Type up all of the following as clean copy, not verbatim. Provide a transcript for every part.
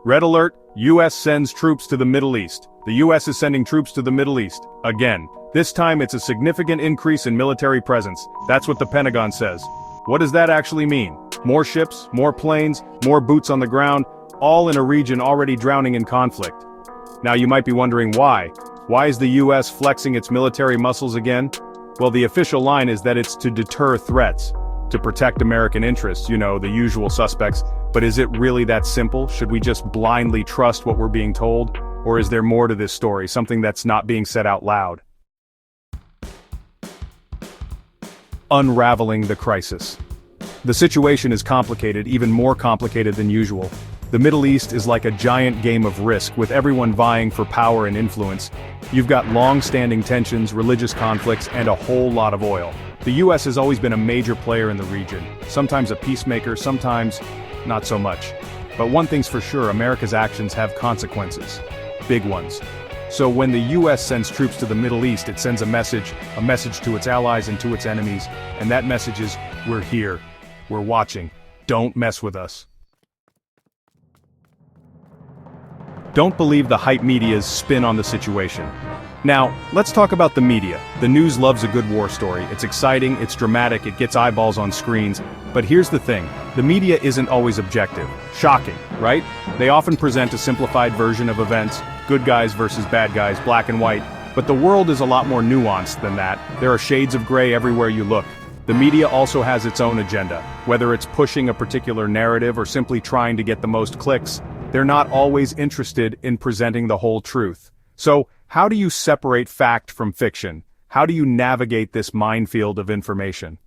Red alert, US sends troops to the Middle East. The US is sending troops to the Middle East. Again. This time it's a significant increase in military presence. That's what the Pentagon says. What does that actually mean? More ships, more planes, more boots on the ground, all in a region already drowning in conflict. Now you might be wondering why. Why is the US flexing its military muscles again? Well, the official line is that it's to deter threats, to protect American interests, you know, the usual suspects. But is it really that simple? Should we just blindly trust what we're being told? Or is there more to this story, something that's not being said out loud? Unraveling the crisis. The situation is complicated, even more complicated than usual. The Middle East is like a giant game of Risk, with everyone vying for power and influence. You've got long-standing tensions, religious conflicts, and a whole lot of oil. The US has always been a major player in the region, sometimes a peacemaker, sometimes not so much. But one thing's for sure, America's actions have consequences. Big ones. So when the US sends troops to the Middle East, it sends a message to its allies and to its enemies, and that message is, we're here, we're watching, don't mess with us. Don't believe the hype media's spin on the situation. Now, let's talk about the media. The news loves a good war story. It's exciting, it's dramatic, it gets eyeballs on screens. But here's the thing, the media isn't always objective. Shocking, right? They often present a simplified version of events, good guys versus bad guys, black and white. But the world is a lot more nuanced than that. There are shades of gray everywhere you look. The media also has its own agenda. Whether it's pushing a particular narrative or simply trying to get the most clicks, they're not always interested in presenting the whole truth. So, how do you separate fact from fiction? How do you navigate this minefield of information?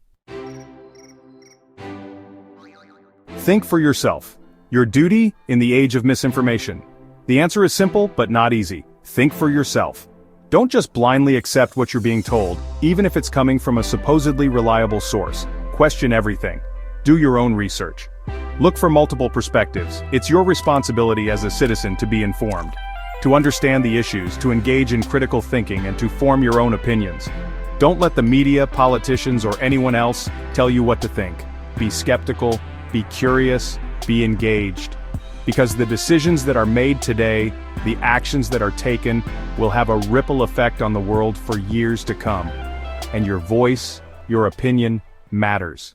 Think for yourself. Your duty in the age of misinformation. The answer is simple, but not easy. Think for yourself. Don't just blindly accept what you're being told, even if it's coming from a supposedly reliable source. Question everything. Do your own research. Look for multiple perspectives. It's your responsibility as a citizen to be informed, to understand the issues, to engage in critical thinking, and to form your own opinions. Don't let the media, politicians, or anyone else tell you what to think. Be skeptical, be curious, be engaged. Because the decisions that are made today, the actions that are taken, will have a ripple effect on the world for years to come. And your voice, your opinion, matters.